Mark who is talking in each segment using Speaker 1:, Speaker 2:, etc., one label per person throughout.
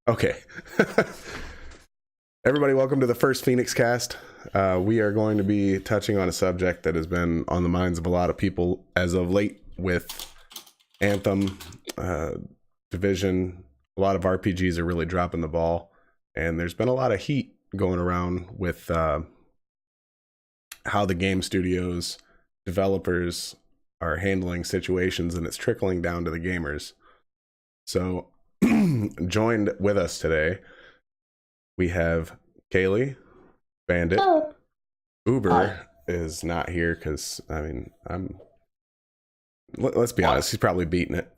Speaker 1: Okay. Everybody, welcome to the first Phoenixcast. We are going to be touching on a subject that has been on the minds of a lot of people as of late with Anthem, Division. A lot of RPGs are really dropping the ball, and there's been a lot of heat going around with how the game studios, developers are handling situations, and it's trickling down to the gamers. So, joined with us today, we have Kaylee, Bandit.
Speaker 2: Oh.
Speaker 1: Uber
Speaker 2: Hi.
Speaker 1: is not here because, let's be honest, he's probably beating it.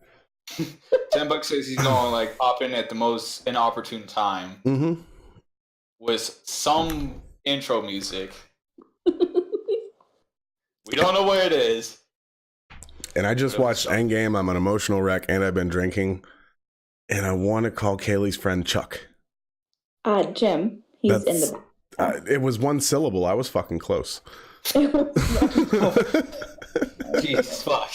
Speaker 3: $10 says he's going like pop in at the most inopportune time with some intro music. We don't know where it is.
Speaker 1: And I just watched Endgame. I'm an emotional wreck, and I've been drinking. And I want to call Kaylee's friend Chuck.
Speaker 2: Jim. He's in the back.
Speaker 1: It was one syllable. I was fucking close.
Speaker 3: Jesus fuck.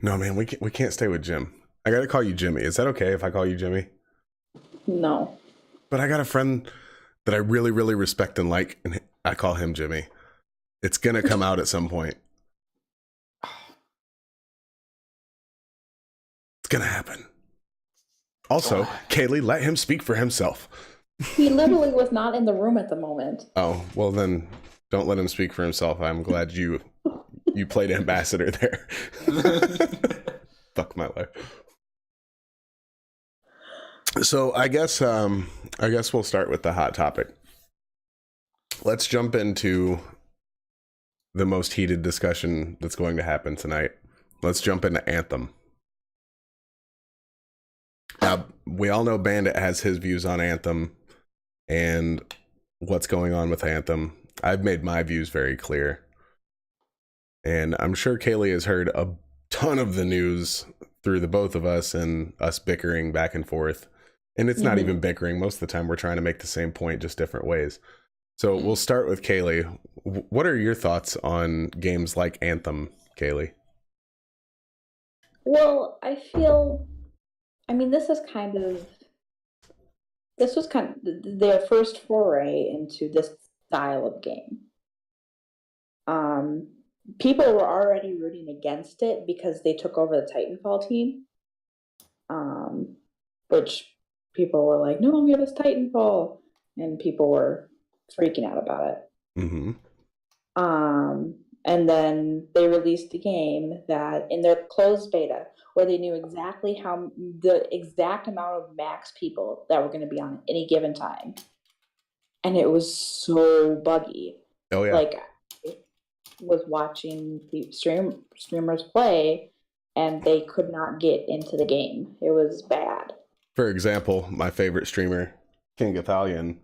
Speaker 1: No, man, we can't stay with Jim. I got to call you Jimmy. Is that okay if I call you Jimmy?
Speaker 2: No.
Speaker 1: But I got a friend that I really, really respect and like, and I call him Jimmy. It's going to come out at some point. It's going to happen. Also, Kaylee, let him speak for himself.
Speaker 2: He literally was not in the room at the moment.
Speaker 1: Oh, well then, don't let him speak for himself. I'm glad you played ambassador there. Fuck my life. So I guess we'll start with the hot topic. Let's jump into the most heated discussion that's going to happen tonight. Let's jump into Anthem. Now, we all know Bandit has his views on Anthem and what's going on with Anthem. I've made my views very clear. And I'm sure Kaylee has heard a ton of the news through the both of us and us bickering back and forth. And it's not even bickering. Most of the time we're trying to make the same point, just different ways. So we'll start with Kaylee. What are your thoughts on games like Anthem, Kaylee?
Speaker 2: Well, this was kind of their first foray into this style of game. People were already rooting against it because they took over the Titanfall team, which people were like, no, we have this Titanfall, and people were freaking out about it. And then they released a game that in their closed beta, where they knew exactly how the exact amount of max people that were going to be on any given time, and it was so buggy.
Speaker 1: Oh yeah,
Speaker 2: like was watching the streamers play, and they could not get into the game. It was bad.
Speaker 1: For example, my favorite streamer, King Ithalian,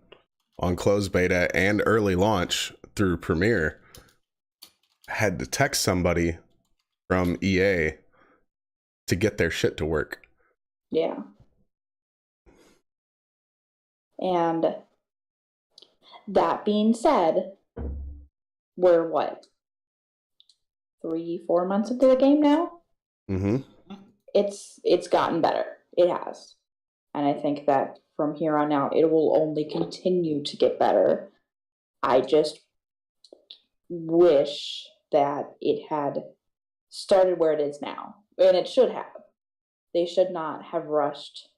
Speaker 1: on closed beta and early launch through Premiere, had to text somebody from EA to get their shit to work.
Speaker 2: Yeah. And that being said, we're what? 3-4 months into the game now? It's gotten better. It has. And I think that from here on out, it will only continue to get better. I just wish that it had started where it is now. And it should have. They should not have rushed.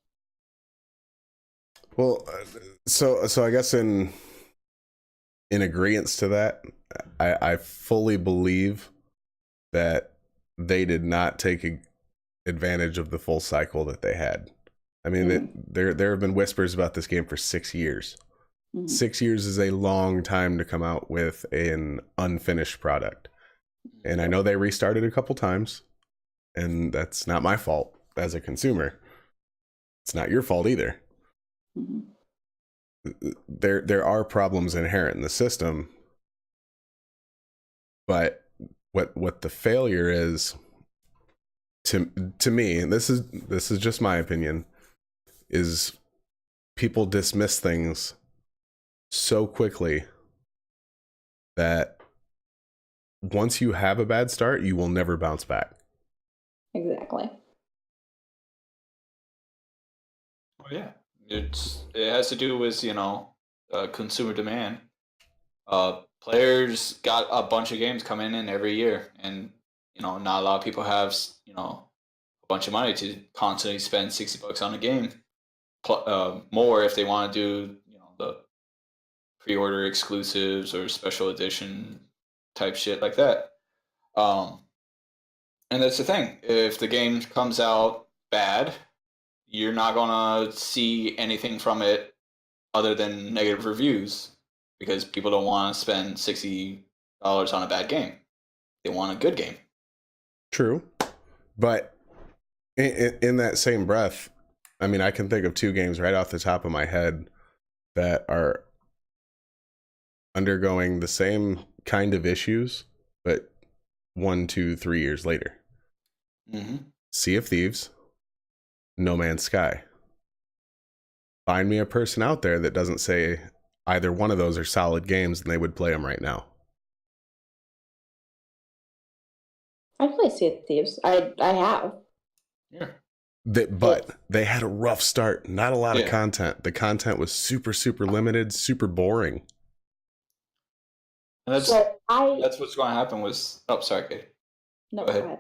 Speaker 1: Well, so I guess in agreeance to that, I fully believe that they did not take advantage of the full cycle that they had. I mean, there have been whispers about this game for 6 years. 6 years is a long time to come out with an unfinished product. And I know they restarted a couple times, and that's not my fault as a consumer. It's not your fault either. There are problems inherent in the system, but what the failure is, to me, and this is just my opinion, is people dismiss things so quickly that once you have a bad start, you will never bounce back.
Speaker 2: Exactly.
Speaker 3: yeah, it has to do with consumer demand. Players got a bunch of games coming in every year, and not a lot of people have a bunch of money to constantly spend $60 on a game. More if they want to do the pre-order exclusives or special edition type shit like that. And that's the thing. If the game comes out bad, you're not gonna see anything from it other than negative reviews, because people don't want to spend $60 on a bad game. They want a good game.
Speaker 1: True. But in that same breath, I mean, I can think of 2 games right off the top of my head that are undergoing the same kind of issues, but 1, 2, 3 years later.
Speaker 3: Mm-hmm.
Speaker 1: Sea of Thieves, No Man's Sky. Find me a person out there that doesn't say either one of those are solid games and they would play them right now.
Speaker 2: I play Sea of Thieves. I have.
Speaker 3: Yeah.
Speaker 1: But they had a rough start. Not a lot of content. The content was super, super limited, super boring.
Speaker 3: And that's what's going to happen with... Oh, sorry, Katie.
Speaker 2: No, go ahead.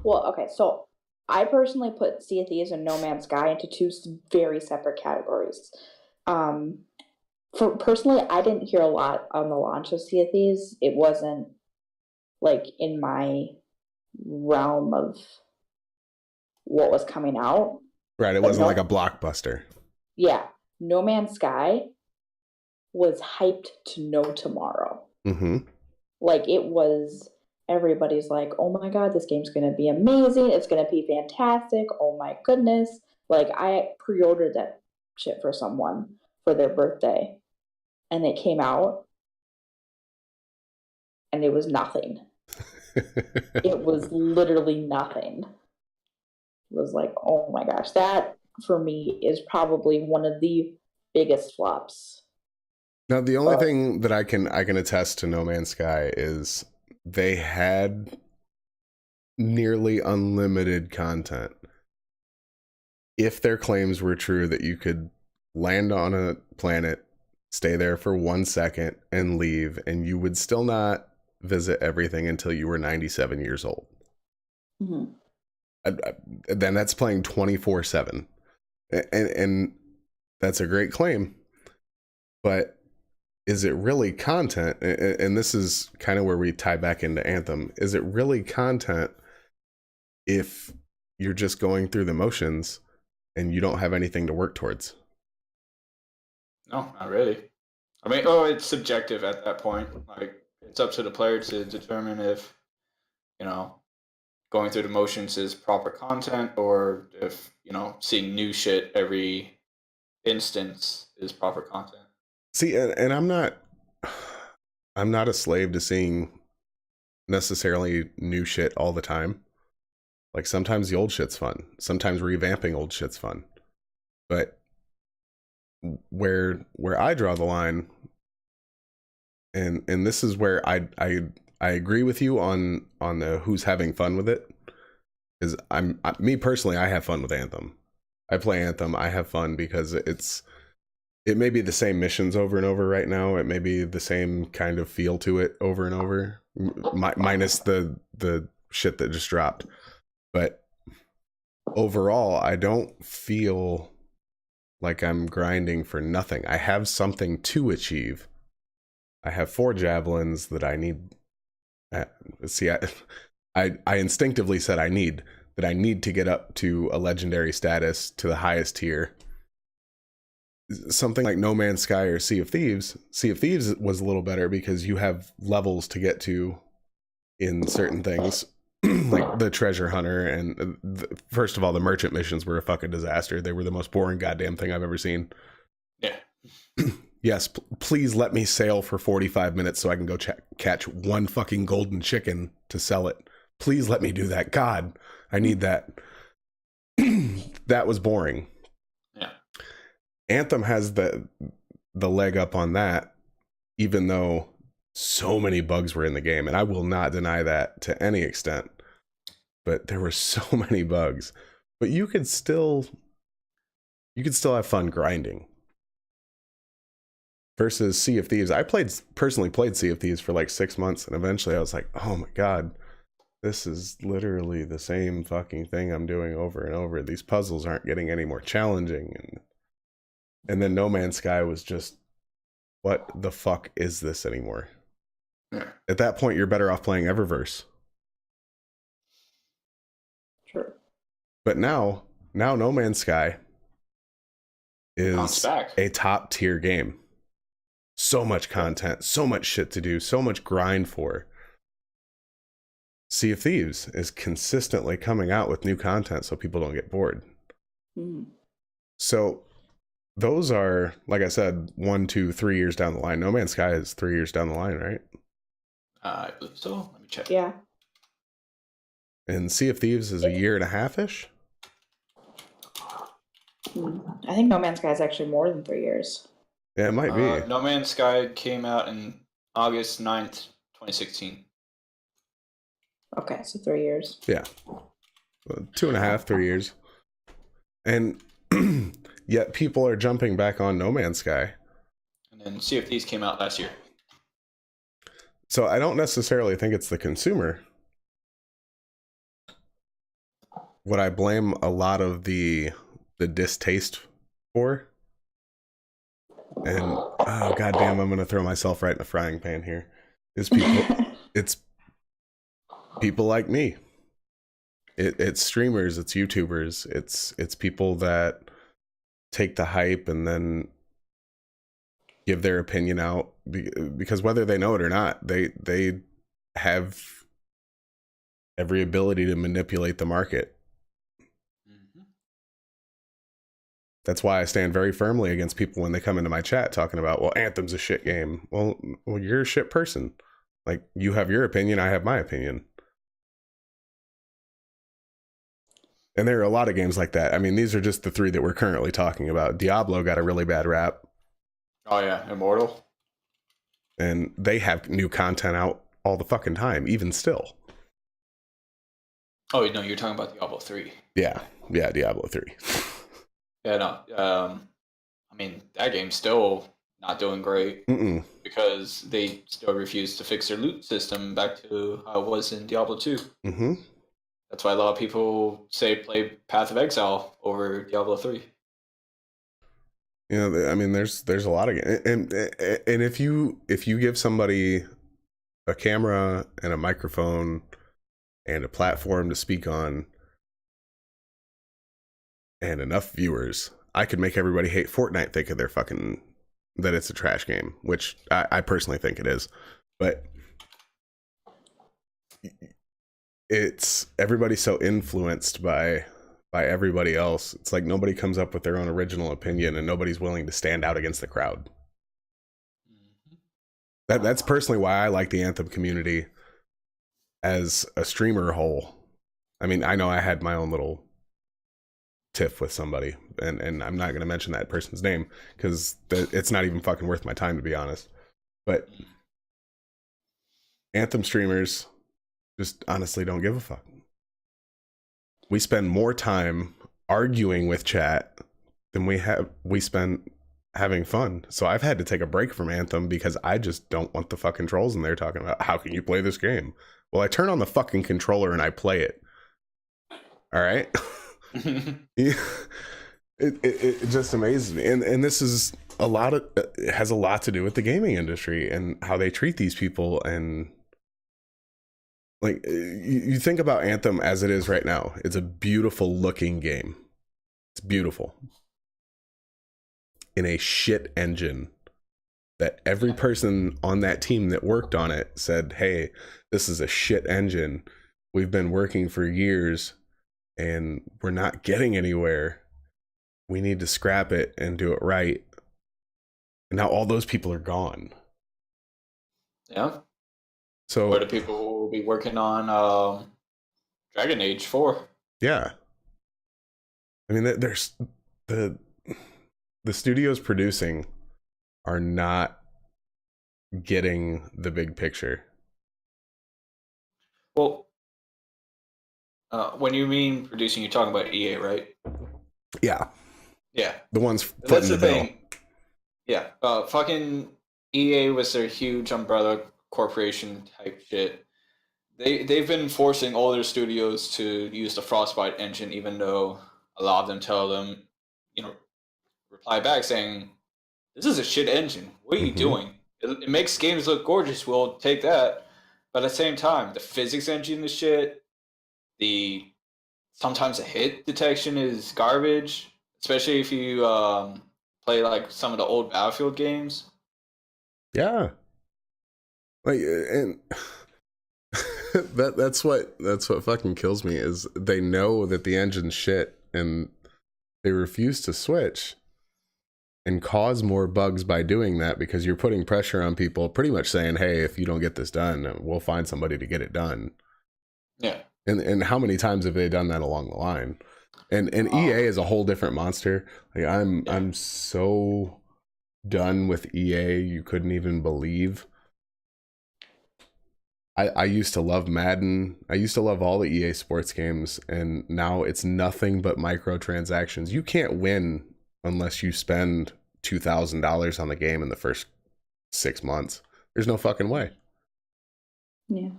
Speaker 2: Well, okay, so I personally put Sea of Thieves and No Man's Sky into 2 very separate categories. For personally, I didn't hear a lot on the launch of Sea of Thieves. It wasn't like in my realm of what was coming out.
Speaker 1: Right, it wasn't like a blockbuster.
Speaker 2: Yeah, No Man's Sky was hyped to no tomorrow.
Speaker 1: Mm-hmm.
Speaker 2: Like, it was, everybody's like, oh my god, this game's gonna be amazing, it's gonna be fantastic, oh my goodness. Like, I pre-ordered that shit for someone for their birthday, and it came out, and it was nothing. It was literally nothing. It was like, oh my gosh, that for me is probably one of the biggest flops.
Speaker 1: Now, the only thing that I can attest to No Man's Sky is they had nearly unlimited content. If their claims were true that you could land on a planet, stay there for 1 second, and leave, and you would still not visit everything until you were 97 years old.
Speaker 2: Mm-hmm.
Speaker 1: Then that's playing 24/7. And that's a great claim. But is it really content? And this is kind of where we tie back into Anthem. Is it really content if you're just going through the motions and you don't have anything to work towards?
Speaker 3: No, not really. I mean, it's subjective at that point. Like, it's up to the player to determine if, going through the motions is proper content, or if, seeing new shit every instance is proper content.
Speaker 1: See, and I'm not a slave to seeing necessarily new shit all the time. Like, sometimes the old shit's fun. Sometimes revamping old shit's fun. But where I draw the line, and this is where I agree with you on the who's having fun with it, is me personally, I have fun with Anthem. I play Anthem, I have fun because it may be the same missions over and over right now. It may be the same kind of feel to it over and over, minus the shit that just dropped. But overall, I don't feel like I'm grinding for nothing. I have something to achieve. I have 4 javelins that I need. See, I instinctively said I need to get up to a legendary status, to the highest tier. Something like No Man's Sky or Sea of Thieves. Sea of Thieves was a little better because you have levels to get to in certain things, like the treasure hunter. And first of all, the merchant missions were a fucking disaster. They were the most boring goddamn thing I've ever seen.
Speaker 3: Yeah.
Speaker 1: Yes, please let me sail for 45 minutes so I can go catch 1 fucking golden chicken to sell it. Please let me do that. God, I need that. That was boring.
Speaker 3: Yeah.
Speaker 1: Anthem has the leg up on that, even though so many bugs were in the game, and I will not deny that to any extent. But there were so many bugs. But you could still you could still have fun grinding. Versus Sea of Thieves. I personally played Sea of Thieves for like 6 months, and eventually I was like, oh my god, this is literally the same fucking thing I'm doing over and over. These puzzles aren't getting any more challenging. And then No Man's Sky was just, what the fuck is this anymore?
Speaker 3: Yeah.
Speaker 1: At that point, you're better off playing Eververse.
Speaker 2: True.
Speaker 1: But now No Man's Sky is
Speaker 3: back.
Speaker 1: a top tier game. So much content, so much shit to do, so much grind for. Sea of Thieves is consistently coming out with new content so people don't get bored. So those are, like I said, 1, 2, 3 years down the line. No Man's Sky is 3 years down the line, right?
Speaker 3: I believe so. Let me check.
Speaker 2: Yeah.
Speaker 1: And Sea of Thieves is a year and a half-ish?
Speaker 2: I think No Man's Sky is actually more than 3 years.
Speaker 1: Yeah, it might be.
Speaker 3: No Man's Sky came out in August 9th, 2016.
Speaker 2: Okay, so 3 years.
Speaker 1: Yeah. 2.5, 3 years. And yet people are jumping back on No Man's Sky.
Speaker 3: And then Sea of Thieves came out last year.
Speaker 1: So I don't necessarily think it's the consumer. What I blame a lot of the distaste for, and oh goddamn, I'm gonna throw myself right in the frying pan here, is people. It's people like me. It's streamers, it's YouTubers, it's people that take the hype and then give their opinion out, because whether they know it or not, they have every ability to manipulate the market. That's why I stand very firmly against people when they come into my chat talking about, well, Anthem's a shit game. Well, you're a shit person. Like, you have your opinion, I have my opinion. And there are a lot of games like that. I mean, these are just the 3 that we're currently talking about. Diablo got a really bad rap.
Speaker 3: Oh yeah, Immortal.
Speaker 1: And they have new content out all the fucking time, even still.
Speaker 3: Oh no, you're talking about Diablo 3.
Speaker 1: Yeah, Diablo 3.
Speaker 3: Yeah, no. I mean, that game's still not doing great because they still refuse to fix their loot system back to how it was in Diablo 2.
Speaker 1: Mm-hmm.
Speaker 3: That's why a lot of people say play Path of Exile over Diablo 3.
Speaker 1: You know, I mean, there's a lot of and if you give somebody a camera and a microphone and a platform to speak on and enough viewers, I could make everybody hate Fortnite think of their fucking that it's a trash game, which I personally think it is. But it's everybody's so influenced by everybody else. It's like nobody comes up with their own original opinion and nobody's willing to stand out against the crowd. That's personally why I like the Anthem community as a streamer whole. I mean, I know I had my own little tiff with somebody, and I'm not going to mention that person's name because it's not even fucking worth my time, to be honest. But Anthem streamers just honestly don't give a fuck. We spend more time arguing with chat than we spend having fun. So I've had to take a break from Anthem because I just don't want the fucking trolls in there talking about how can you play this game. Well, I turn on the fucking controller and I play it. All right. It just amazes me, and this is it has a lot to do with the gaming industry and how they treat these people. And like, you think about Anthem as it is right now, it's a beautiful looking game. It's beautiful in a shit engine that every person on that team that worked on it said, hey, this is a shit engine. We've been working for years and we're not getting anywhere. We need to scrap it and do it right. And now all those people are gone.
Speaker 3: Yeah.
Speaker 1: So
Speaker 3: what do people will be working on Dragon Age 4?
Speaker 1: Yeah. I mean, there's the studios producing are not getting the big picture.
Speaker 3: Well, when you mean producing, you're talking about EA, right?
Speaker 1: Yeah.
Speaker 3: Yeah.
Speaker 1: The ones
Speaker 3: That's
Speaker 1: footing
Speaker 3: the
Speaker 1: the bill.
Speaker 3: thing. Yeah. Fucking EA was their huge umbrella corporation type shit. They've been forcing all their studios to use the Frostbite engine, even though a lot of them tell them, reply back saying, "This is a shit engine. What are you doing? It makes games look gorgeous. We'll take that." But at the same time, the physics engine is shit. Sometimes the hit detection is garbage, especially if you play like some of the old Battlefield games.
Speaker 1: Yeah. Like, and that's what fucking kills me is they know that the engine's shit and they refuse to switch and cause more bugs by doing that, because you're putting pressure on people, pretty much saying, hey, if you don't get this done, we'll find somebody to get it done.
Speaker 3: Yeah.
Speaker 1: And how many times have they done that along the line? And EA is a whole different monster. Like I'm so done with EA, you couldn't even believe. I used to love Madden. I used to love all the EA sports games, and now it's nothing but microtransactions. You can't win unless you spend $2,000 on the game in the first 6 months. There's no fucking way.
Speaker 2: Yeah.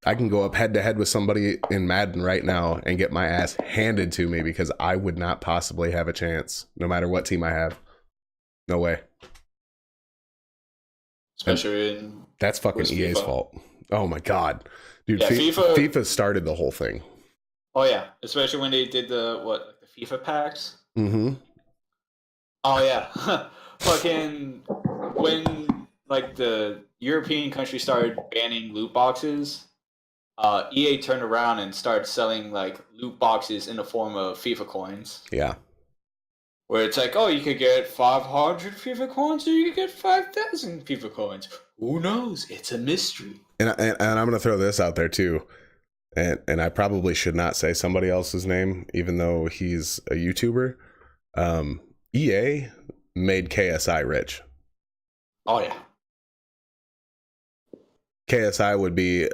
Speaker 1: I can go up head to head with somebody in Madden right now and get my ass handed to me because I would not possibly have a chance, no matter what team I have. No way.
Speaker 3: Especially
Speaker 1: that's fucking EA's fault. Oh my god, dude!
Speaker 3: Yeah,
Speaker 1: FIFA started the whole thing.
Speaker 3: Oh yeah, especially when they did the FIFA packs.
Speaker 1: Mm-hmm.
Speaker 3: Oh yeah, fucking when like the European countries started banning loot boxes, EA turned around and started selling like loot boxes in the form of FIFA coins.
Speaker 1: Yeah.
Speaker 3: Where it's like, oh, you could get 500 FIFA coins, or you could get 5,000 FIFA coins. Who knows? It's a mystery.
Speaker 1: And I'm gonna throw this out there too, and I probably should not say somebody else's name, even though he's a YouTuber. EA made KSI rich.
Speaker 3: Oh yeah.
Speaker 1: KSI would be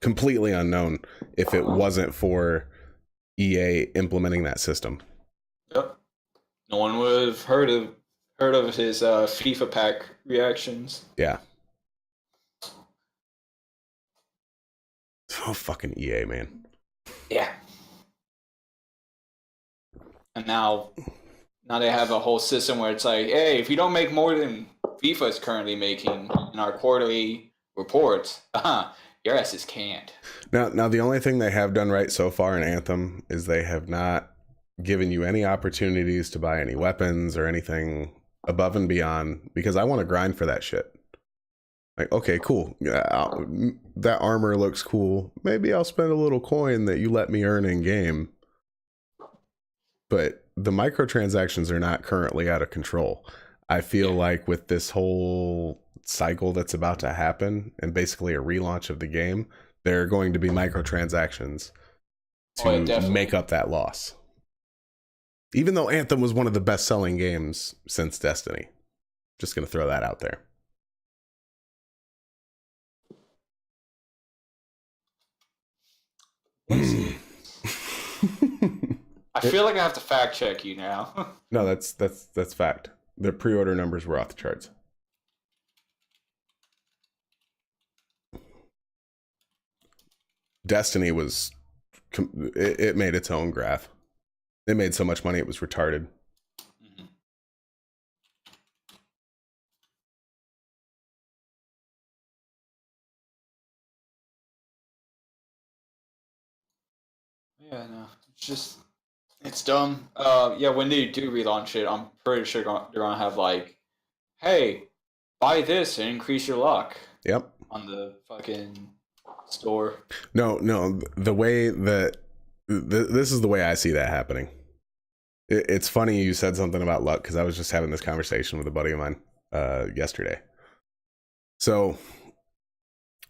Speaker 1: completely unknown if it wasn't for EA implementing that system.
Speaker 3: Yep. No one would have heard of his FIFA pack reactions.
Speaker 1: Yeah. Oh, fucking EA, man.
Speaker 3: Yeah. And now they have a whole system where it's like, hey, if you don't make more than FIFA is currently making in our quarterly reports, your ass is canned.
Speaker 1: Now the only thing they have done right so far in Anthem is they have not given you any opportunities to buy any weapons or anything above and beyond, because I want to grind for that shit. Like, okay, cool. Yeah, that armor looks cool. Maybe I'll spend a little coin that you let me earn in game. But the microtransactions are not currently out of control. I feel like with this whole cycle that's about to happen and basically a relaunch of the game, there are going to be microtransactions to make up that loss. Even though Anthem was one of the best-selling games since Destiny. Just going to throw that out there.
Speaker 3: I feel like I have to fact check you now.
Speaker 1: No, that's fact. The pre-order numbers were off the charts. Destiny was, it made its own graph. It made so much money it was retarded.
Speaker 3: Mm-hmm. Yeah, no, it's dumb. Yeah, when they do relaunch it, I'm pretty sure they're gonna have like, hey, buy this and increase your luck.
Speaker 1: Yep.
Speaker 3: On the fucking store.
Speaker 1: No, the way that this is the way I see that happening. It's funny you said something about luck, because I was just having this conversation with a buddy of mine yesterday. So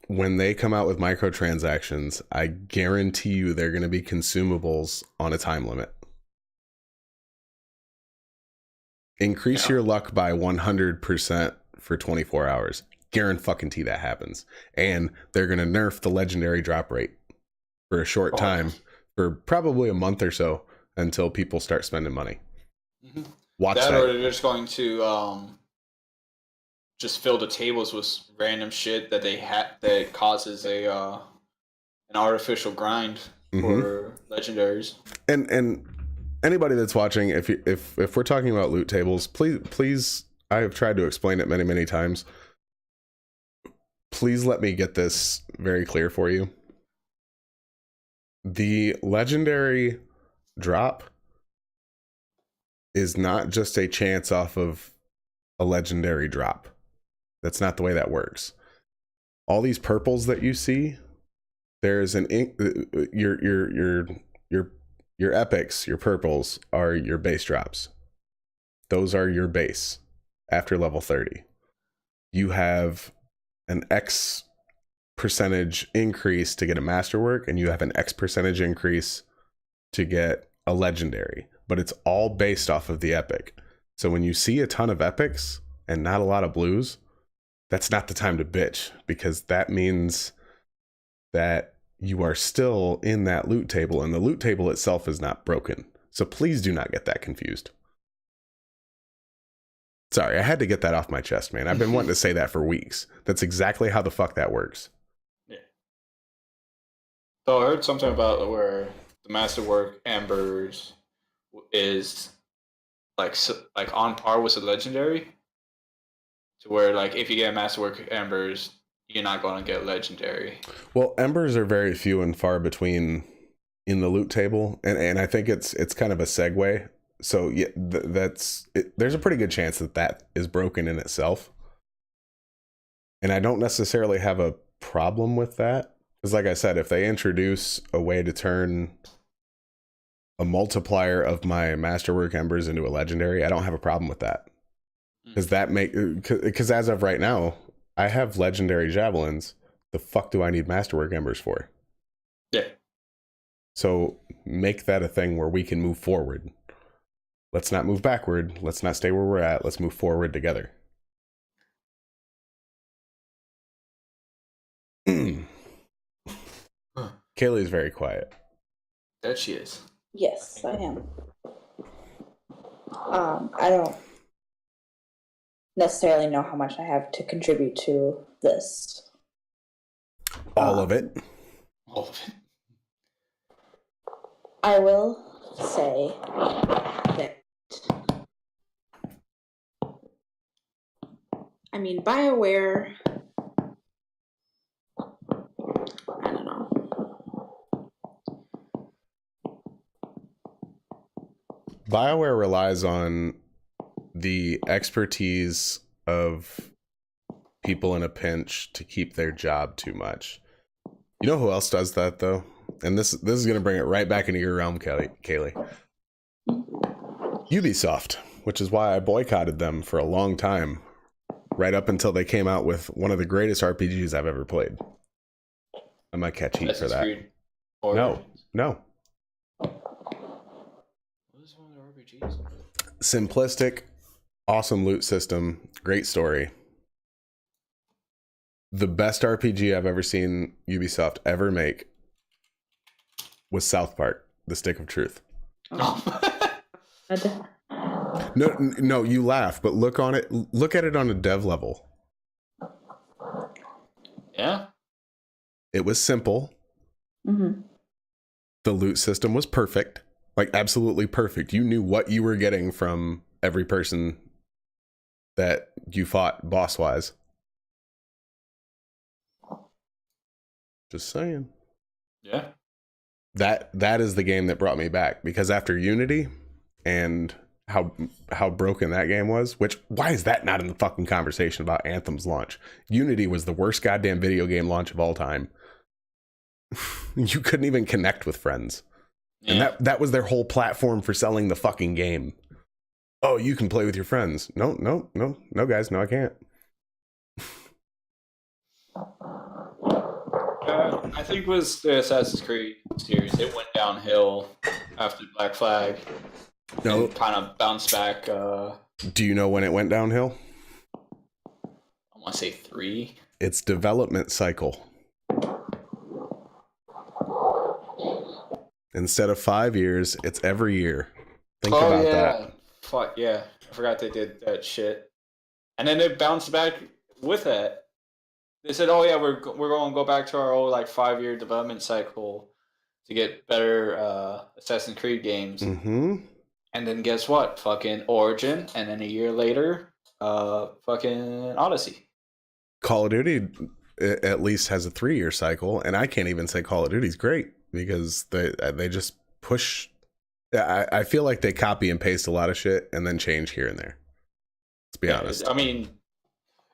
Speaker 1: when they come out with microtransactions, I guarantee you they're going to be consumables on a time limit. Increase your luck by 100% for 24 hours. Guarantee that happens. And they're going to nerf the legendary drop rate for a short time, for probably a month or so, until people start spending money.
Speaker 3: Mm-hmm.
Speaker 1: Watch
Speaker 3: that.
Speaker 1: that.
Speaker 3: Or they're just going to just fill the tables with random shit that they that causes a an artificial grind for legendaries.
Speaker 1: And anybody that's watching, if we're talking about loot tables, please, I have tried to explain it many times. Please let me get this very clear for you. The legendary drop is not just a chance off of a legendary drop. That's not the way that works. All these purples that you see, there's an your epics, your purples are your base drops. Those are your base after level 30. You have an X percentage increase to get a masterwork, and you have an X percentage increase to get a legendary, but it's all based off of the epic. So when you see a ton of epics and not a lot of blues, that's not the time to bitch, because that means that you are still in that loot table, and the loot table itself is not broken. So please do not get that confused. Sorry, I had to get that off my chest, man. I've been wanting to say that for weeks. That's exactly how the fuck that works.
Speaker 3: Yeah. So I heard something about where the masterwork Embers is like on par with the legendary, to where like if you get masterwork Embers, you're not going to get legendary.
Speaker 1: Well, Embers are very few and far between in the loot table, and I think it's kind of a segue. So yeah, that's it. There's a pretty good chance that is broken in itself, and I don't necessarily have a problem with that, because like I said, if they introduce a way to turn a multiplier of my masterwork Embers into a legendary, I don't have a problem with that, because as of right now, I have legendary javelins. The fuck do I need masterwork Embers for?
Speaker 3: Yeah.
Speaker 1: So make that a thing where we can move forward. Let's not move backward. Let's not stay where we're at. Let's move forward together. Kaylee's very quiet.
Speaker 3: That she is.
Speaker 2: Yes, I am. I don't necessarily know how much I have to contribute to this.
Speaker 1: All of it.
Speaker 3: All of it.
Speaker 2: I will say that, I mean, BioWare, I don't know.
Speaker 1: BioWare relies on the expertise of people in a pinch to keep their job too much. You know who else does that, though? And this is going to bring it right back into your realm, Kaylee. Ubisoft, which is why I boycotted them for a long time, right up until they came out with one of the greatest RPGs I've ever played. I might catch heat for that. No.
Speaker 3: What is one of the RPGs?
Speaker 1: Simplistic, awesome loot system, great story. The best RPG I've ever seen Ubisoft ever make was South Park, The Stick of Truth. No, you laugh, but look at it on a dev level.
Speaker 3: Yeah.
Speaker 1: It was simple.
Speaker 2: Mm-hmm.
Speaker 1: The loot system was perfect, like absolutely perfect. You knew what you were getting from every person that you fought boss-wise. Just saying.
Speaker 3: Yeah.
Speaker 1: That is the game that brought me back, because after Unity and how broken that game was, which, why is that not in the fucking conversation about Anthem's launch? Unity was the worst goddamn video game launch of all time. You couldn't even connect with friends. Yeah. And that was their whole platform for selling the fucking game. Oh, you can play with your friends. No, guys, no, I can't.
Speaker 3: I think it was the Assassin's Creed series. It went downhill after Black Flag.
Speaker 1: No,
Speaker 3: kind of bounced back.
Speaker 1: Do you know when it went downhill?
Speaker 3: I want to say 3.
Speaker 1: Its development cycle. Instead of 5 years, it's every year. Think about that.
Speaker 3: Fuck yeah. I forgot they did that shit. And then they bounced back with it. They said, "Oh yeah, we're going to go back to our old like 5-year development cycle to get better Assassin's Creed games."
Speaker 1: Mm-hmm.
Speaker 3: And then guess what? Fucking Origin, and then a year later, fucking Odyssey.
Speaker 1: Call of Duty at least has a 3-year cycle, and I can't even say Call of Duty's great because they just push. I feel like they copy and paste a lot of shit and then change here and there. Let's be honest.
Speaker 3: I mean,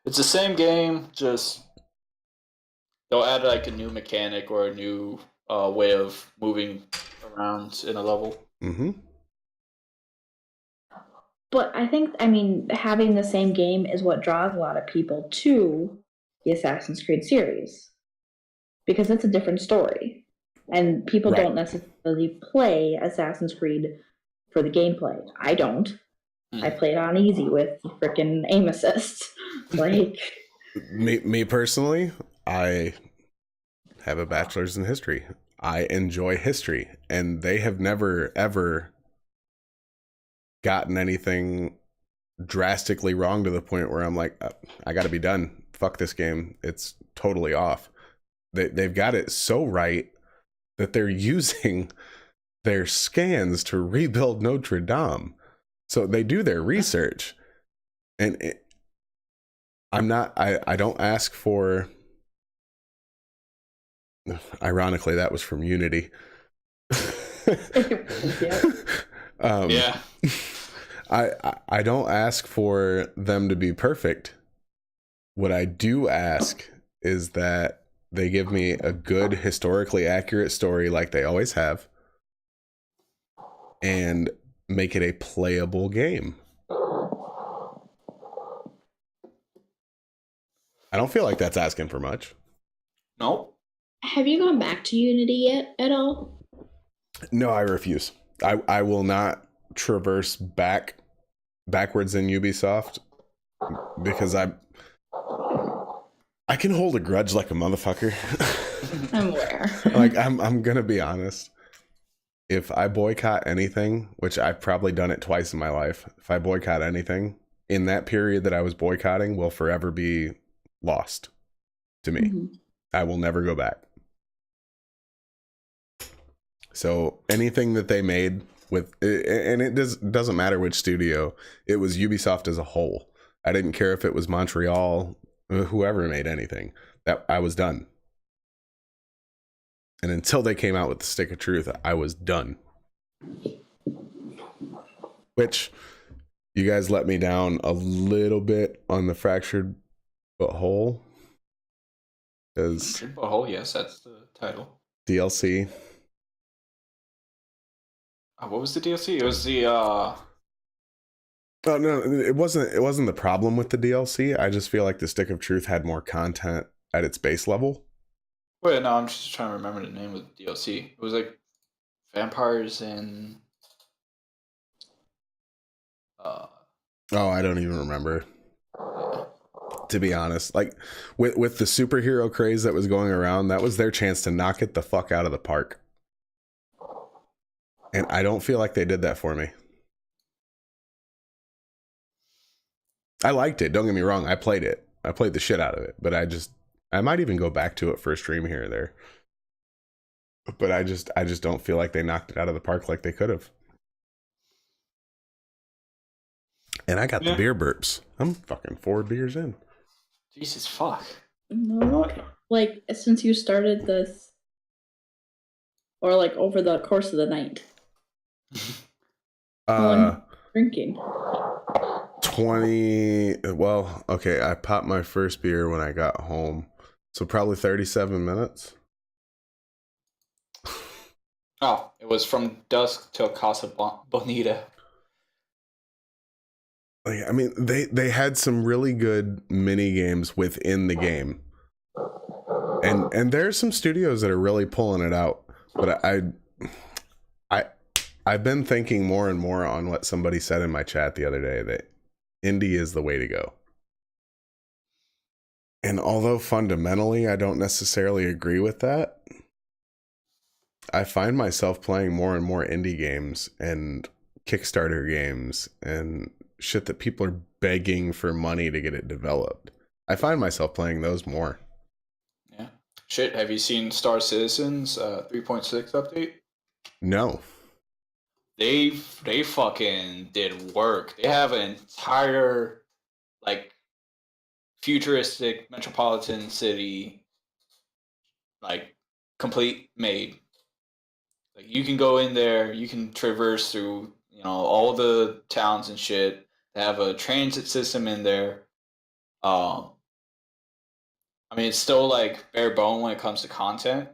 Speaker 3: it's the same game, just they'll add like a new mechanic or a new way of moving around in a level.
Speaker 1: Mm-hmm.
Speaker 2: But I think, having the same game is what draws a lot of people to the Assassin's Creed series. Because it's a different story. And people don't necessarily play Assassin's Creed for the gameplay. I don't. I played on easy with freaking aim assist. Like...
Speaker 1: Me personally, I have a bachelor's in history. I enjoy history. And they have never, ever gotten anything drastically wrong to the point where I'm like, I got to be done. Fuck this game. It's totally off. They've got it so right that they're using their scans to rebuild Notre Dame. So they do their research. And I don't ask for, ironically, that was from Unity.
Speaker 3: Yeah.
Speaker 1: I don't ask for them to be perfect. What I do ask is that they give me a good, historically accurate story like they always have, and make it a playable game. I don't feel like that's asking for much.
Speaker 3: Nope.
Speaker 2: Have you gone back to Unity yet at all?
Speaker 1: No, I refuse. I will not traverse backwards in Ubisoft because I can hold a grudge like a motherfucker.
Speaker 2: I'm aware.
Speaker 1: Like I'm gonna be honest. If I boycott anything, which I've probably done it twice in my life, if I boycott anything, in that period that I was boycotting will forever be lost to me. Mm-hmm. I will never go back. So anything that they made with, and it doesn't matter which studio, it was Ubisoft as a whole. I didn't care if it was Montreal, whoever made anything, that I was done. And until they came out with the Stick of Truth, I was done. Which, you guys let me down a little bit on the Fractured Butthole.
Speaker 3: Fractured Butthole, yes, that's the title.
Speaker 1: DLC.
Speaker 3: What was the DLC? It was the
Speaker 1: Oh no, it wasn't the problem with the DLC. I just feel like the Stick of Truth had more content at its base level.
Speaker 3: Wait, no, I'm just trying to remember the name of the DLC. It was like vampires and
Speaker 1: oh, I don't even remember. To be honest, like with the superhero craze that was going around, that was their chance to knock it the fuck out of the park. And I don't feel like they did that for me. I liked it. Don't get me wrong. I played it. I played the shit out of it. But I might even go back to it for a stream here or there. But I just don't feel like they knocked it out of the park like they could have. And I got the beer burps. I'm fucking 4 beers in.
Speaker 3: Jesus fuck.
Speaker 2: No, like since you started this, or like over the course of the night. Drinking
Speaker 1: 20. Well, okay, I popped my first beer when I got home, so probably 37 minutes.
Speaker 3: Oh, it was from dusk till Casa Bonita.
Speaker 1: Like, I mean, they had some really good mini games within the game, and there's some studios that are really pulling it out. But I've been thinking more and more on what somebody said in my chat the other day, that indie is the way to go. And although fundamentally I don't necessarily agree with that, I find myself playing more and more indie games and Kickstarter games and shit that people are begging for money to get it developed. I find myself playing those more.
Speaker 3: Yeah. Shit, have you seen Star Citizen's 3.6 update?
Speaker 1: No.
Speaker 3: They fucking did work. They have an entire like futuristic metropolitan city like complete made. Like you can go in there, you can traverse through, all the towns and shit. They have a transit system in there. Um I mean it's still like bare bone when it comes to content,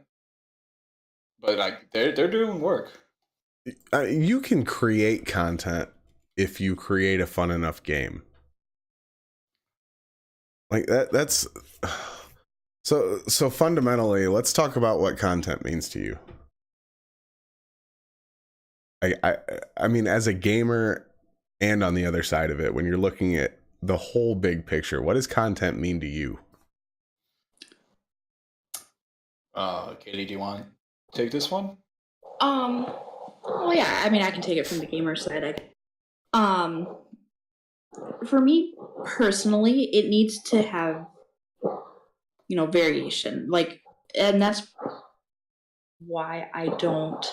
Speaker 3: but like they're doing work.
Speaker 1: You can create content if you create a fun enough game. Like that's so fundamentally, let's talk about what content means to you. I mean, as a gamer and on the other side of it, when you're looking at the whole big picture, what does content mean to you?
Speaker 3: Katie, do you want to take this one?
Speaker 2: Well, yeah, I mean, I can take it from the gamer side. For me personally, it needs to have, variation. Like, and that's why I don't.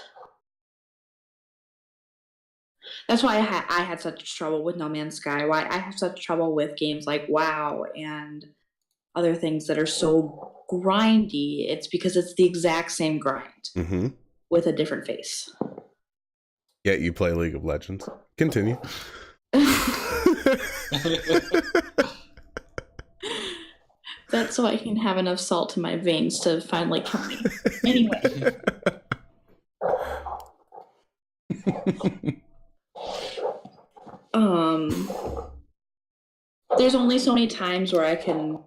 Speaker 2: That's why I had such trouble with No Man's Sky. Why I have such trouble with games like WoW and other things that are so grindy. It's because it's the exact same grind with a different face.
Speaker 1: Yet you play League of Legends. Continue.
Speaker 2: That's so I can have enough salt in my veins to finally kill me. Anyway. There's only so many times where I can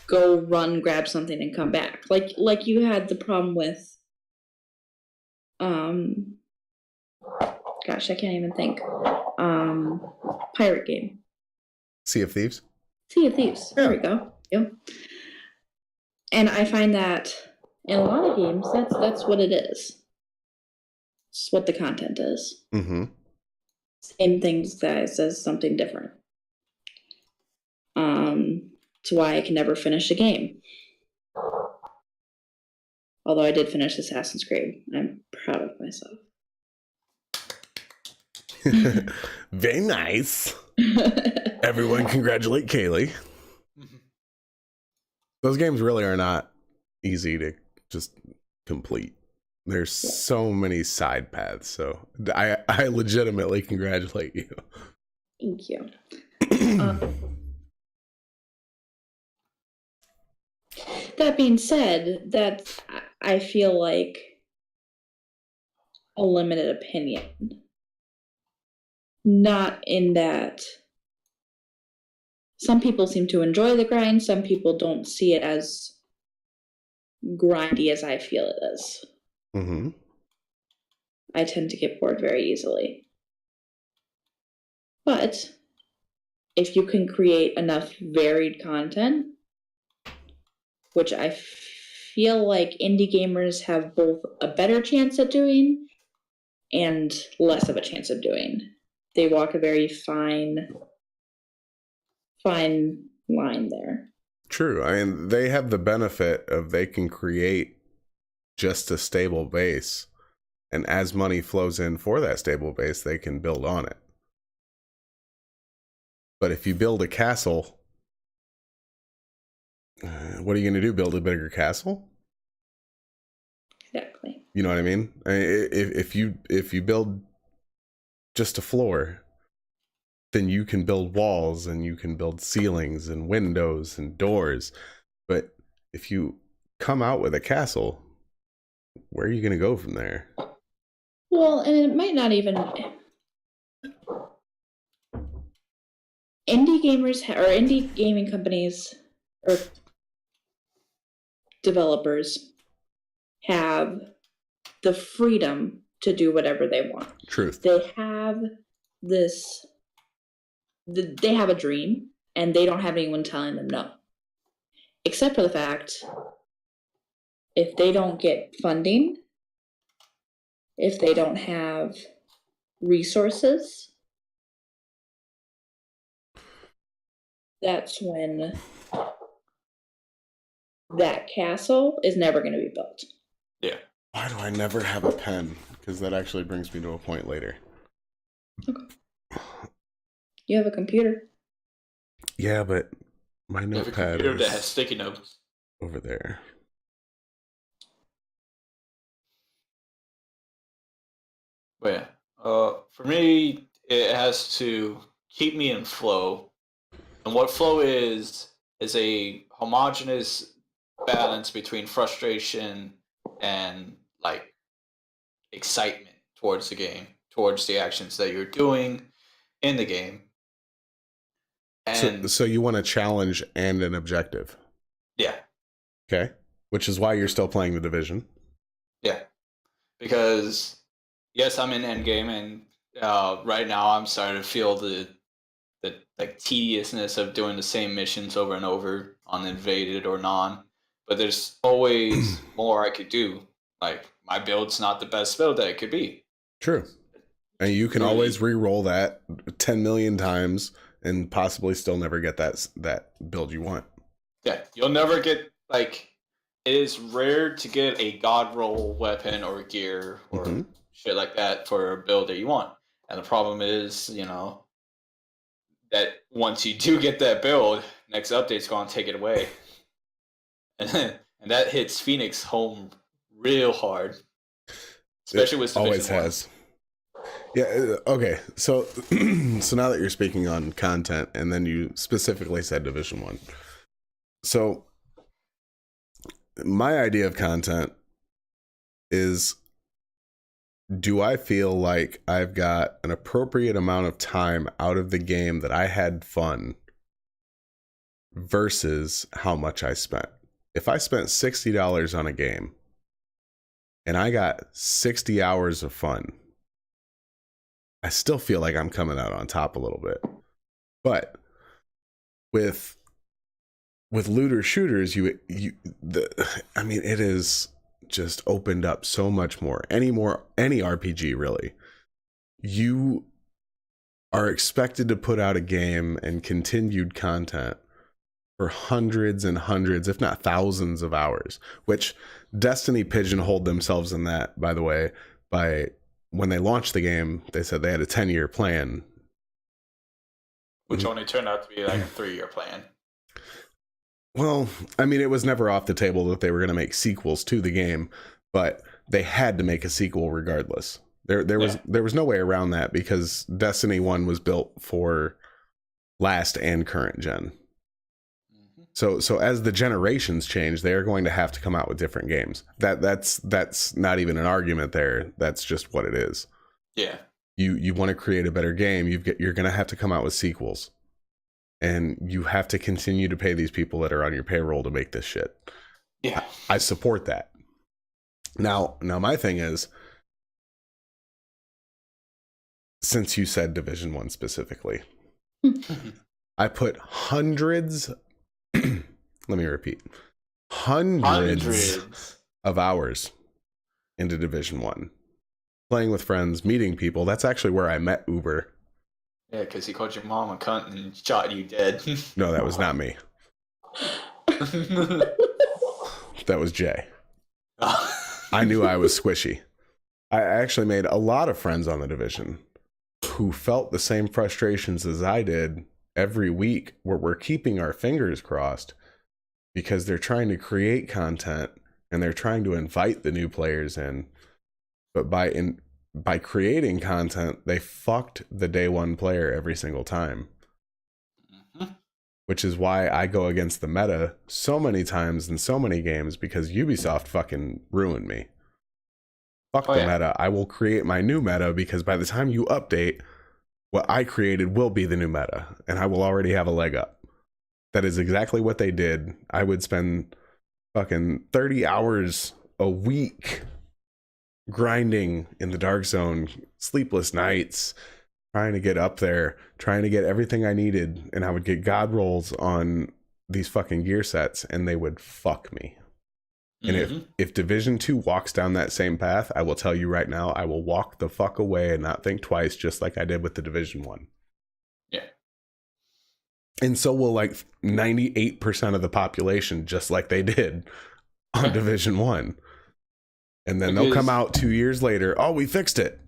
Speaker 2: go run, grab something, and come back. Like you had the problem with gosh, I can't even think. Pirate game.
Speaker 1: Sea of Thieves?
Speaker 2: Sea of Thieves.
Speaker 1: Yeah.
Speaker 2: There we go. Yep. And I find that in a lot of games, that's what it is. It's what the content is.
Speaker 1: Mm-hmm.
Speaker 2: Same things that says something different. It's why I can never finish a game. Although I did finish Assassin's Creed. I'm proud of myself.
Speaker 1: Very nice. Everyone congratulate Kaylee. Those games really are not easy to just complete. There's so many side paths, so I legitimately congratulate you.
Speaker 2: Thank you. That being said, that I feel like a limited opinion. Not in that some people seem to enjoy the grind, some people don't see it as grindy as I feel it is.
Speaker 1: Mm-hmm.
Speaker 2: I tend to get bored very easily. But if you can create enough varied content, which I feel like indie gamers have both a better chance at doing and less of a chance of doing. They walk a very fine line there.
Speaker 1: True. I mean, they have the benefit of they can create just a stable base, and as money flows in for that stable base, they can build on it. But if you build a castle, what are you going to do? Build a bigger castle?
Speaker 2: Exactly.
Speaker 1: You know what I mean? If you build just a floor, then you can build walls and you can build ceilings and windows and doors. But if you come out with a castle, where are you going to go from there?
Speaker 2: Well, and it might not even... Indie gamers or indie gaming companies or developers have the freedom to do whatever they want.
Speaker 1: Truth.
Speaker 2: They have this... They have a dream, and they don't have anyone telling them no. Except for the fact, if they don't get funding, if they don't have resources, that's when that castle is never going to be built.
Speaker 3: Yeah.
Speaker 1: Why do I never have a pen? Because that actually brings me to a point later.
Speaker 2: Okay. You have a computer.
Speaker 1: Yeah, but my
Speaker 3: You have a
Speaker 1: notepad
Speaker 3: computer that has
Speaker 1: is
Speaker 3: sticky notes.
Speaker 1: over there.
Speaker 3: But yeah, for me, it has to keep me in flow. And what flow is a homogeneous balance between frustration and like excitement towards the game, towards the actions that you're doing in the game. And
Speaker 1: So you want a challenge and an objective.
Speaker 3: yeah,
Speaker 1: Okay. Which is why you're still playing the Division.
Speaker 3: yeah, because yes, I'm in endgame, and right now I'm starting to feel the like tediousness of doing the same missions over and over on invaded or non. But there's always more I could do. Like my build's not the best build that it could be.
Speaker 1: True. And you can always re-roll that 10 million times and possibly still never get that build you want.
Speaker 3: Yeah, you'll never get like it is rare to get a god roll weapon or gear or shit like that for a build that you want. And the problem is, that once you do get that build, next update's going to take it away. And that hits Phoenix home real hard. Especially with Division
Speaker 1: always
Speaker 3: 1.
Speaker 1: Has. Yeah, okay. So so now that you're speaking on content and then you specifically said Division 1. So my idea of content is, do I feel like I've got an appropriate amount of time out of the game that I had fun versus how much I spent? If I spent $60 on a game and I got 60 hours of fun, I still feel like I'm coming out on top a little bit. But with looter shooters, it is just opened up so much more. Any RPG really. You are expected to put out a game and continued content for hundreds and hundreds, if not thousands of hours, which Destiny pigeonholed themselves in that, by the way, by when they launched the game, they said they had a 10-year plan.
Speaker 3: Which only turned out to be like a 3-year plan.
Speaker 1: Well, I mean, it was never off the table that they were going to make sequels to the game, but they had to make a sequel regardless. There was no way around that because Destiny 1 was built for last and current gen. So as the generations change, they are going to have to come out with different games. That's not even an argument there. That's just what it is.
Speaker 3: Yeah.
Speaker 1: You want to create a better game, you're going to have to come out with sequels. And you have to continue to pay these people that are on your payroll to make this shit.
Speaker 3: Yeah.
Speaker 1: I support that. Now my thing is, since you said Division 1 specifically, I put hundreds let me repeat. Hundreds of hours into Division 1. Playing with friends, meeting people. That's actually where I met Uber.
Speaker 3: Yeah, because he called your mom a cunt and shot you dead.
Speaker 1: No, that was not me. That was Jay. I knew I was squishy. I actually made a lot of friends on the Division who felt the same frustrations as I did every week, where we're keeping our fingers crossed because they're trying to create content and they're trying to invite the new players in. But by creating content, they fucked the day one player every single time. Which is why I go against the meta so many times in so many games, because Ubisoft fucking ruined me. Fuck the meta. I will create my new meta, because by the time you update, what I created will be the new meta, and I will already have a leg up. That is exactly what they did. I would spend fucking 30 hours a week grinding in the Dark Zone, sleepless nights, trying to get up there, trying to get everything I needed, and I would get god rolls on these fucking gear sets, and they would fuck me. And if Division 2 walks down that same path, I will tell you right now, I will walk the fuck away and not think twice, just like I did with the Division 1.
Speaker 3: Yeah.
Speaker 1: And so will like 98% of the population, just like they did on Division 1. And then they'll come out 2 years later, oh, we fixed it.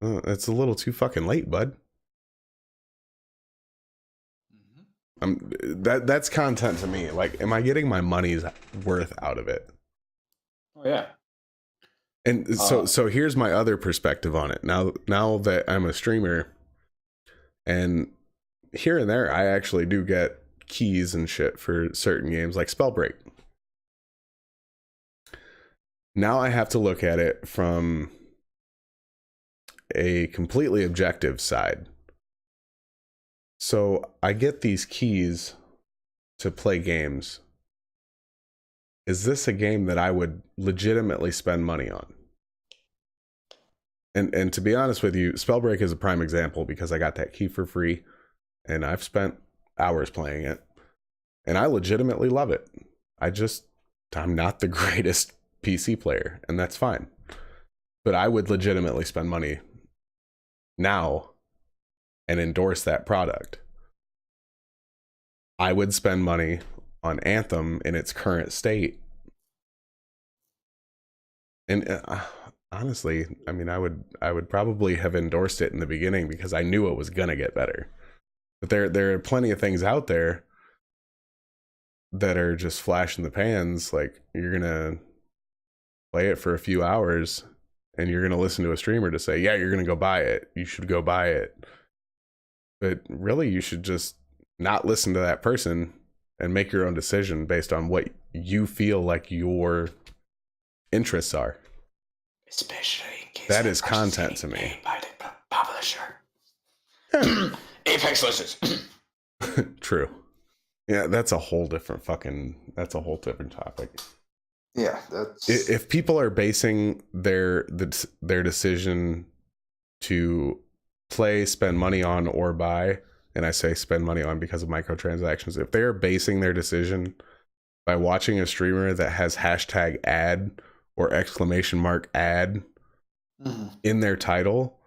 Speaker 1: It's a little too fucking late, bud. That's content to me. Like, am I getting my money's worth out of it?
Speaker 3: Oh yeah.
Speaker 1: And so here's my other perspective on it. Now that I'm a streamer, and here and there, I actually do get keys and shit for certain games, like Spellbreak. Now I have to look at it from a completely objective side. So I get these keys to play games. Is this a game that I would legitimately spend money on? And to be honest with you, Spellbreak is a prime example because I got that key for free and I've spent hours playing it and I legitimately love it. I'm not the greatest PC player, and that's fine. But I would legitimately spend money now and endorse that product. I would spend money on Anthem in its current state. And honestly, I mean, I would probably have endorsed it in the beginning because I knew it was gonna get better. But there are plenty of things out there that are just flash in the pans. Like, you're gonna play it for a few hours and you're gonna listen to a streamer to say, yeah, you're gonna go buy it. You should go buy it. But really, you should just not listen to that person and make your own decision based on what you feel like your interests are.
Speaker 3: Especially in case
Speaker 1: that is content to me.
Speaker 3: By the publisher. Apex Legends.
Speaker 1: True. Yeah, that's a whole different topic.
Speaker 3: Yeah, that's
Speaker 1: if people are basing their decision to play, spend money on, or buy, and I say spend money on because of microtransactions, if they're basing their decision by watching a streamer that has hashtag ad or exclamation mark ad in their title,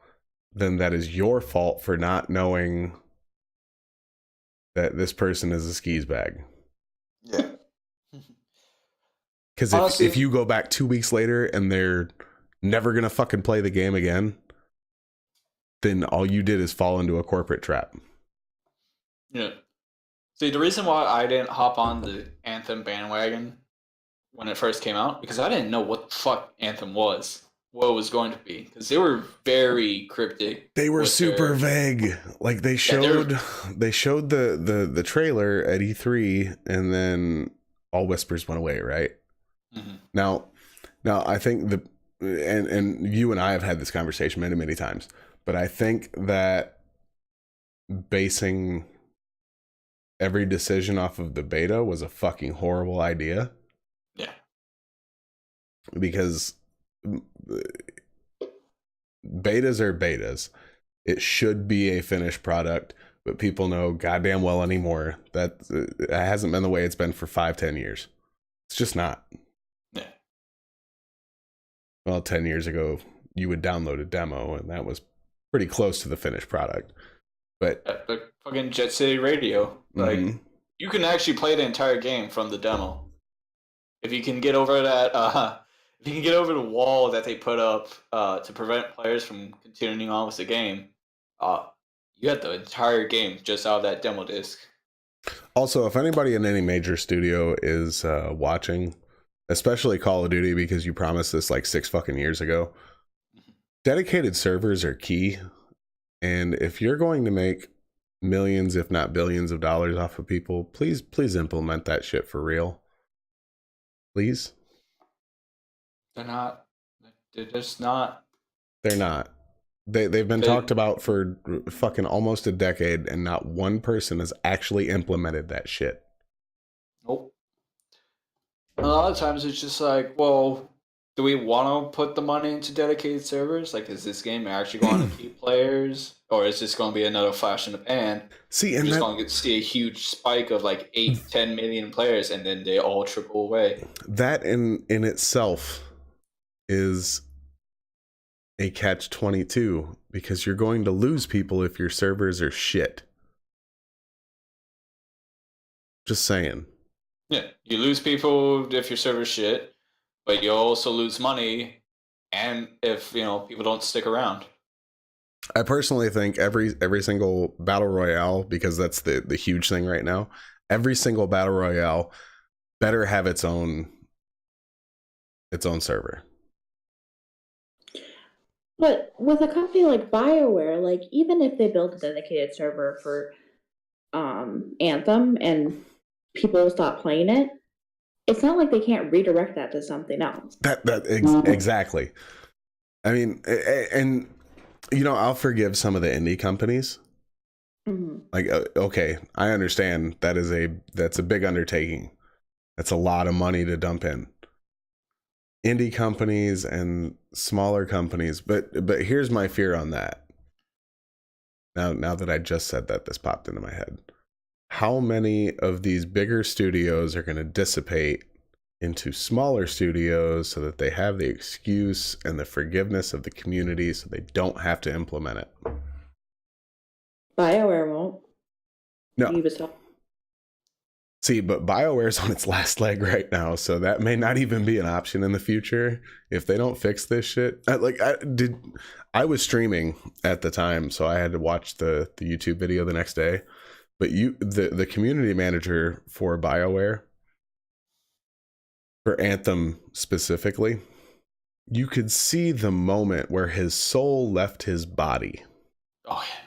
Speaker 1: then that is your fault for not knowing that this person is a skis bag.
Speaker 3: Yeah.
Speaker 1: Because if you go back 2 weeks later and they're never gonna fucking play the game again, then all you did is fall into a corporate trap.
Speaker 3: Yeah. See, the reason why I didn't hop on the Anthem bandwagon when it first came out, because I didn't know what the fuck Anthem was, what it was going to be, because they were very cryptic.
Speaker 1: They were super vague. Like, they showed the trailer at E3, and then all whispers went away, right? Mm-hmm. Now I think and you and I have had this conversation many, many times, but I think that basing every decision off of the beta was a fucking horrible idea.
Speaker 3: Yeah.
Speaker 1: Because betas are betas. It should be a finished product, but people know goddamn well anymore that it hasn't been the way it's been for 5-10 years. It's just not.
Speaker 3: Yeah.
Speaker 1: Well, 10 years ago, you would download a demo, and that was pretty close to the finished product. But
Speaker 3: fucking Jet City Radio, like, you can actually play the entire game from the demo. If you can get over that, if you can get over the wall that they put up to prevent players from continuing on with the game, you got the entire game just out of that demo disc.
Speaker 1: Also, if anybody in any major studio is watching, especially Call of Duty, because you promised this like 6 fucking years ago, dedicated servers are key. And if you're going to make millions, if not billions of dollars off of people, please implement that shit for real. Please.
Speaker 3: They're not. They're just not.
Speaker 1: They're not. They've been talked about for fucking almost a decade, and not one person has actually implemented that shit.
Speaker 3: Nope. A lot of times it's just like, well, do we want to put the money into dedicated servers? Like, is this game actually going to keep players, or is this going to be another flash in the pan?
Speaker 1: See,
Speaker 3: We're
Speaker 1: and
Speaker 3: just
Speaker 1: that,
Speaker 3: going to see a huge spike of like 8-10 million players, and then they all trickle away.
Speaker 1: that in itself is a catch-22, because you're going to lose people if your servers are shit. Just saying.
Speaker 3: Yeah, you lose people if your server's shit, but you also lose money, and if people don't stick around.
Speaker 1: I personally think every single battle royale, because that's the huge thing right now, every single battle royale better have its own server.
Speaker 2: But with a company like BioWare, like even if they build a dedicated server for Anthem and people stop playing it, it's not like they can't redirect that to something else.
Speaker 1: Exactly. I mean, and I'll forgive some of the indie companies.
Speaker 2: Mm-hmm.
Speaker 1: Like, okay, I understand that's a big undertaking. That's a lot of money to dump in. Indie companies and smaller companies, but here's my fear on that. Now that I just said that, this popped into my head. How many of these bigger studios are going to dissipate into smaller studios so that they have the excuse and the forgiveness of the community so they don't have to implement it?
Speaker 2: BioWare won't.
Speaker 1: No.
Speaker 2: Ubisoft.
Speaker 1: See, but BioWare's on its last leg right now, so that may not even be an option in the future if they don't fix this shit. I was streaming at the time, so I had to watch the YouTube video the next day. But the community manager for BioWare, for Anthem specifically, you could see the moment where his soul left his body.
Speaker 3: Oh yeah,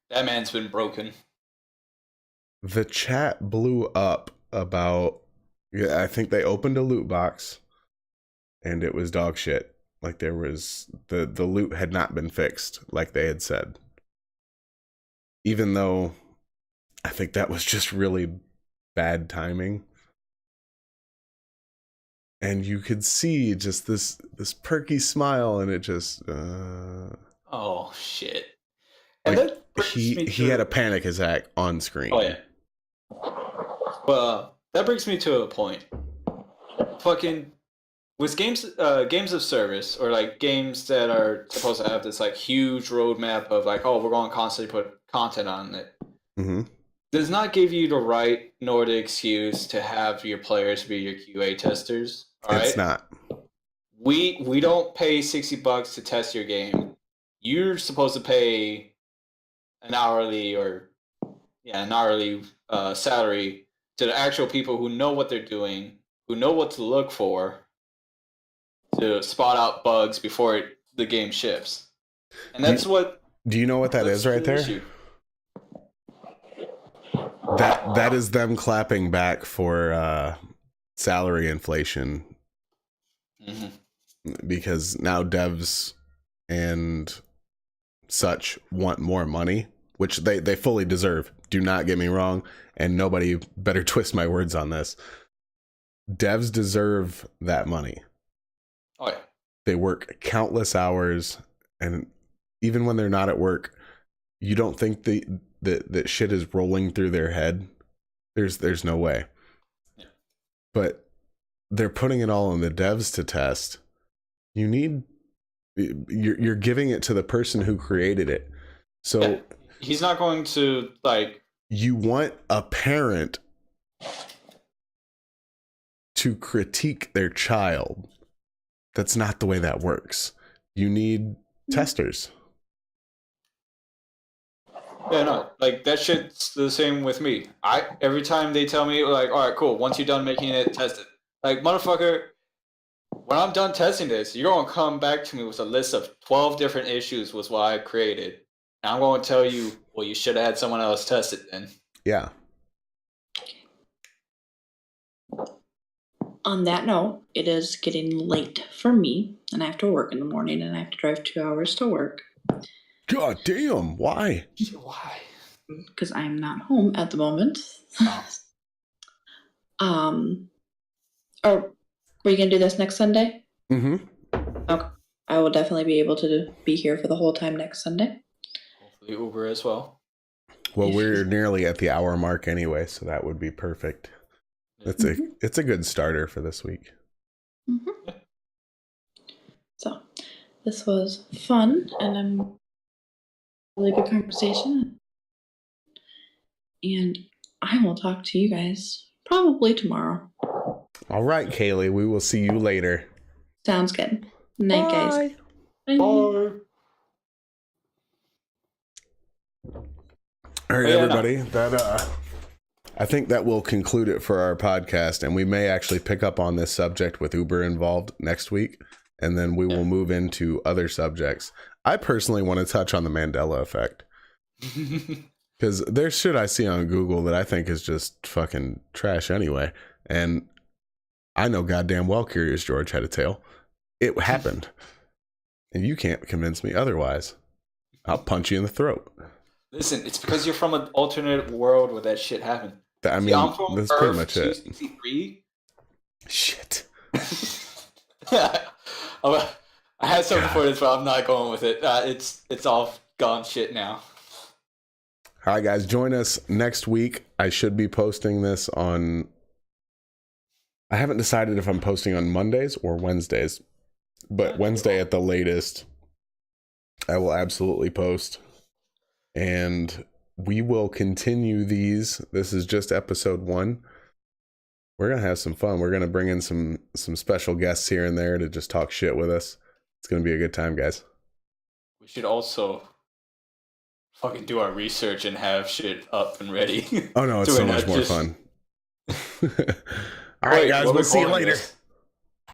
Speaker 3: that man's been broken.
Speaker 1: The chat blew up about, I think they opened a loot box and it was dog shit. Like there was, the loot had not been fixed like they had said. Even though I think that was just really bad timing. And you could see just this perky smile, and it just
Speaker 3: oh shit.
Speaker 1: And
Speaker 3: like
Speaker 1: he had a panic attack on screen.
Speaker 3: Oh yeah. Well, that brings me to a point. Fucking with games of service, or like games that are supposed to have this like huge roadmap of like, oh, we're going to constantly put content on it.
Speaker 1: Mm-hmm.
Speaker 3: Does not give you the right nor the excuse to have your players be your QA testers. All right?
Speaker 1: It's not.
Speaker 3: We don't pay $60 to test your game. You're supposed to pay an hourly salary to the actual people who know what they're doing, who know what to look for, to spot out bugs before the game ships. And that's
Speaker 1: Do you know what that is right there?
Speaker 3: Issue.
Speaker 1: That is them clapping back for salary inflation. Mm-hmm. Because now devs and such want more money, which they fully deserve. Do not get me wrong, and nobody better twist my words on this. Devs deserve that money.
Speaker 3: Oh yeah.
Speaker 1: They work countless hours, and even when they're not at work, you don't think that shit is rolling through their head. There's no way. Yeah. But they're putting it all on the devs to test. You're giving it to the person who created it. So yeah.
Speaker 3: He's not going to like.
Speaker 1: You want a parent to critique their child. That's not the way that works. You need testers.
Speaker 3: Yeah, no, like that shit's the same with me. Every time they tell me like, all right, cool, once you're done making it, test it. Like, motherfucker, when I'm done testing this, you're gonna come back to me with a list of 12 different issues with what I created. And I'm going to tell you, well, you should have had someone else test it then.
Speaker 1: Yeah.
Speaker 2: On that note, it is getting late for me, and I have to work in the morning, and I have to drive 2 hours to work.
Speaker 1: God damn, why?
Speaker 3: Why?
Speaker 2: Because I'm not home at the moment.
Speaker 3: Oh.
Speaker 2: Or were you gonna do this next Sunday?
Speaker 1: Mm-hmm.
Speaker 2: Okay. I will definitely be able to be here for the whole time next Sunday.
Speaker 3: Hopefully Uber as well.
Speaker 1: Well, we're nearly at the hour mark anyway, so that would be perfect. It's a good starter for this week.
Speaker 2: Mm-hmm. So this was fun, and I'm really good conversation. And I will talk to you guys probably tomorrow.
Speaker 1: All right, Kaylee, we will see you later.
Speaker 2: Sounds good. Good night, guys. Bye.
Speaker 3: Bye.
Speaker 1: All right, everybody. That I think that will conclude it for our podcast, and we may actually pick up on this subject with Uber involved next week, and then we will move into other subjects. I personally want to touch on the Mandela effect, because there's shit I see on Google that I think is just fucking trash anyway, and I know goddamn well Curious George had a tail. It happened, and you can't convince me otherwise. I'll punch you in the throat.
Speaker 3: Listen, it's because you're from an alternate world where that shit happened.
Speaker 1: I mean,
Speaker 3: I'm from
Speaker 1: that's
Speaker 3: Earth
Speaker 1: pretty much it.
Speaker 3: 263.
Speaker 1: Shit.
Speaker 3: I had something for this, but I'm not going with it. It's all gone shit now.
Speaker 1: All right, guys, join us next week. I should be posting this on... I haven't decided if I'm posting on Mondays or Wednesdays, but Wednesday at the latest, I will absolutely post. And we will continue these. This is just episode 1. We're going to have some fun. We're going to bring in some special guests here and there to just talk shit with us. It's going to be a good time, guys.
Speaker 3: We should also fucking do our research and have shit up and ready.
Speaker 1: Oh, no, it's so much more fun. All right, guys, we'll see you later.